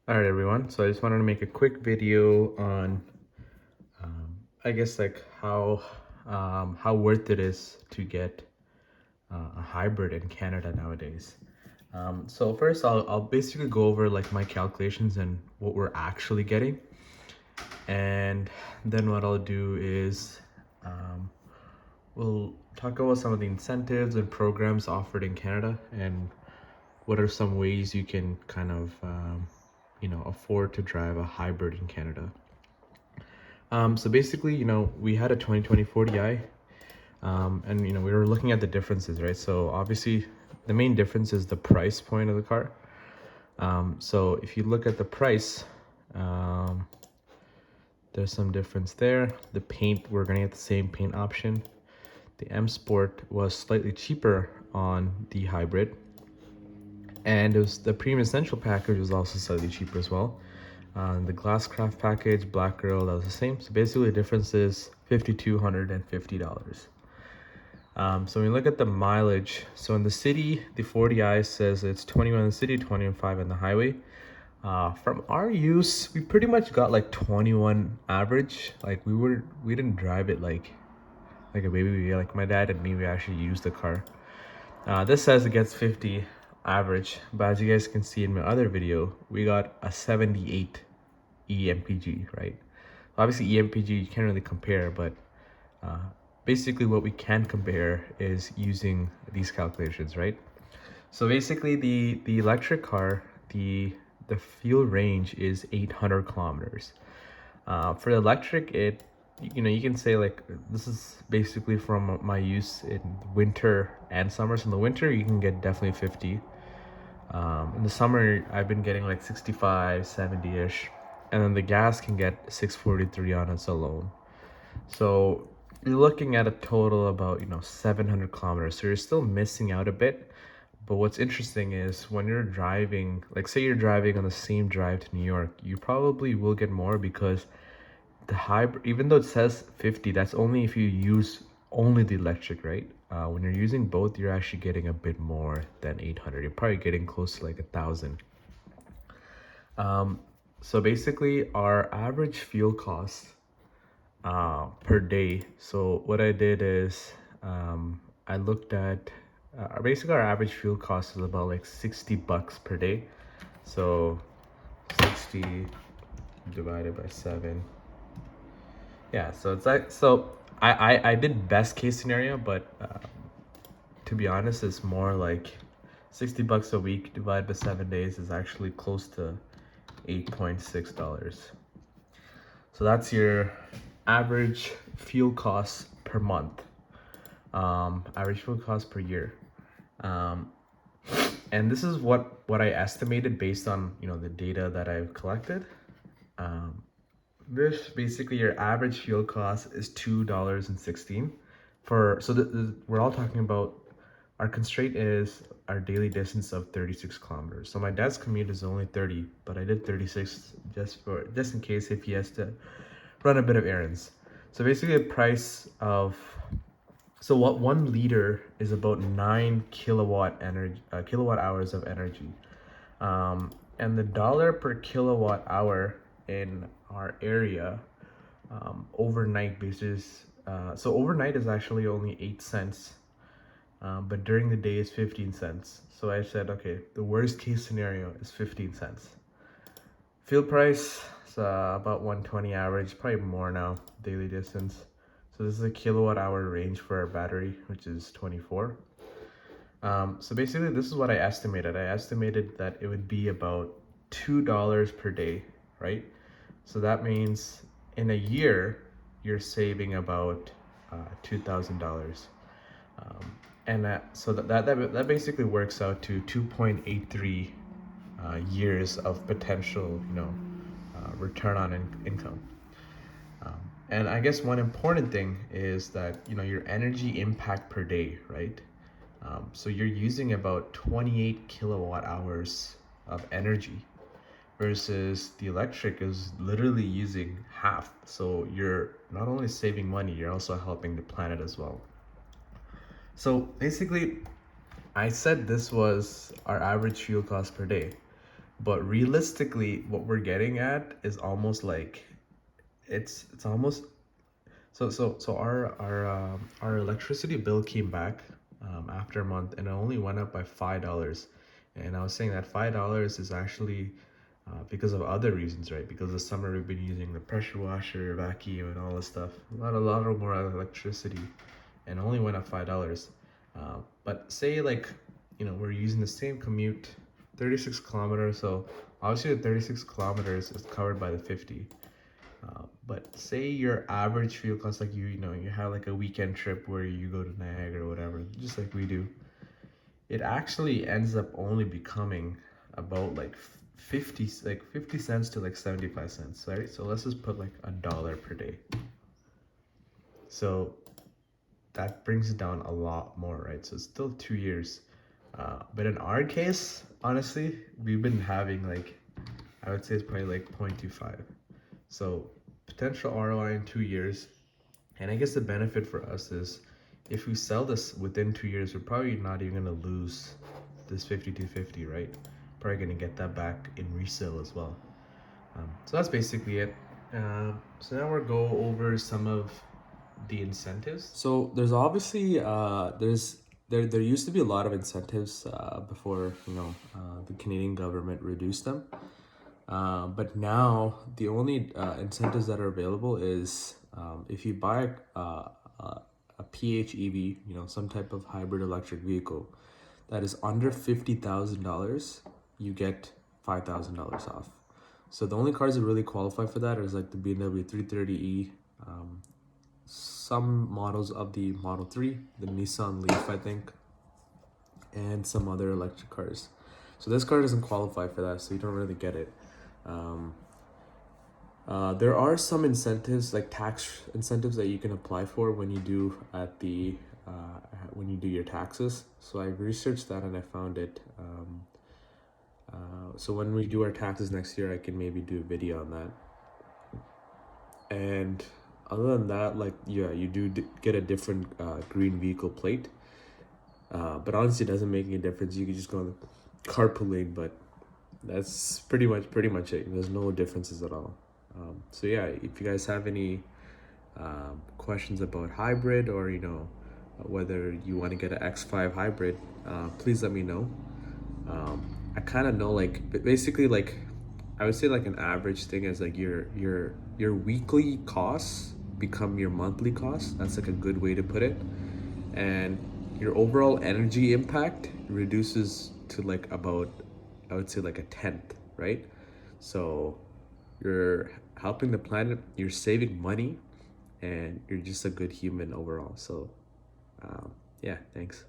All right, everyone. So I just wanted to make a quick video on, I guess, like how worth it is to get a hybrid in Canada nowadays. So first, I'll basically go over like my calculations and what we're actually getting, and then what I'll do is um, we'll talk about some of the incentives and programs offered in Canada, and what are some ways you can kind of afford to drive a hybrid in Canada. So basically, we had a 2020 40i, and we were looking at the differences, right? So obviously, the main difference is the price point of the car. So if you look at the price, um, there's some difference there. The paint, we're gonna get the same paint option. The M Sport was slightly cheaper on the hybrid, and it was the premium essential package was also slightly cheaper as well. The Glasscraft package, Black Girl, that was the same. So basically, the difference is $5,250. So when we look at the mileage, so in the city, the 40i says it's 21 in the city, 25 in the highway. From our use, we pretty much got like 21 average. Like we didn't drive it like a baby. Like my dad and me, we actually used the car. This says it gets 50 average, but as you guys can see in my other video, we got a 78 EMPG, right? Obviously EMPG you can't really compare, but uh, basically what we can compare is using these calculations, right? So basically the electric car, the fuel range is 800 kilometers. For the electric, you can say like this is basically from my use in winter and summer. So in the winter you can get definitely 50. In the summer I've been getting like 65, 70ish, and then the gas can get 643 on its alone. So you're looking at a total about 700 kilometers. So you're still missing out a bit. But what's interesting is when you're driving, like say you're driving on the same drive to New York, you probably will get more because the hybrid, even though it says 50, that's only if you use only the electric, right? When you're using both, you're actually getting a bit more than 800. You're probably getting close to like 1,000. So basically, our average fuel cost per day. So what I did is I looked at basically our average fuel cost is about like $60 per day. So 60 divided by 7. Yeah, so it's like, so I did best case scenario, but to be honest, it's more like $60 a week divided by 7 days is actually close to $8.6. So that's your average fuel cost per month, average fuel cost per year. Um, and this is what I estimated based on the data that I've collected. Um, this basically your average fuel cost is $2.16 for we're all talking about our constraint is our daily distance of 36 kilometers. So my dad's commute is only 30, but I did 36 just in case if he has to run a bit of errands. So basically the price of so what 1 liter is about 9 kilowatt hours of energy. And the dollar per kilowatt hour in our area overnight basis. So overnight is actually only 8 cents, but during the day is 15 cents. So I said, okay, the worst case scenario is 15 cents. Fuel price is about 120 average, probably more now, daily distance. So this is a kilowatt hour range for our battery, which is 24. So basically this is what I estimated. I estimated that it would be about $2 per day, right? So that means in a year, you're saving about $2,000. And that basically works out to 2.83 years of potential, return on income. And I guess one important thing is that your energy impact per day, right? So you're using about 28 kilowatt hours of energy versus the electric is literally using half. So you're not only saving money, you're also helping the planet as well. So basically, I said this was our average fuel cost per day. But realistically, what we're getting at is almost like it's almost so our electricity bill came back after a month, and it only went up by $5. And I was saying that $5 is actually because of other reasons, right? Because this summer we've been using the pressure washer, vacuum, and all this stuff. A lot of more electricity, and only went up $5. But say like, you know, we're using the same commute, 36 kilometers. So obviously the 36 kilometers is covered by the 50. But say your average fuel cost, like you know, you have like a weekend trip where you go to Niagara or whatever, just like we do. It actually ends up only becoming about like 50 cents to like 75 cents, right? So let's just put like $1 per day. So that brings it down a lot more, right? So it's still 2 years. But in our case, honestly, we've been having like, I would say it's probably like 0.25. So potential ROI in 2 years. And I guess the benefit for us is if we sell this within 2 years, we're probably not even gonna lose this 5250, right? Probably gonna get that back in resale as well. So that's basically it. So now we'll go over some of the incentives. So there's obviously there used to be a lot of incentives before, you know, the Canadian government reduced them. But now the only incentives that are available is if you buy a PHEV, you know, some type of hybrid electric vehicle that is under $50,000, you get $5,000 off. So the only cars that really qualify for that is like the BMW 330e, some models of the Model 3, the Nissan Leaf, I think, and some other electric cars. So this car doesn't qualify for that, so you don't really get it. There are some incentives, like tax incentives, that you can apply for when you do when you do your taxes. So I researched that and I found it. So when we do our taxes next year, I can maybe do a video on that. And other than that, like, yeah, you do get a different green vehicle plate. But honestly, it doesn't make any difference. You can just go on carpooling, but that's pretty much it. There's no differences at all. So yeah, if you guys have any questions about hybrid, or you know, whether you want to get an X5 hybrid, please let me know. I kind of know, like, basically, like, I would say like an average thing is like your weekly costs become your monthly costs. That's like a good way to put it. And your overall energy impact reduces to like about, I would say, like a tenth, right? So you're helping the planet, you're saving money, and you're just a good human overall. So yeah, thanks.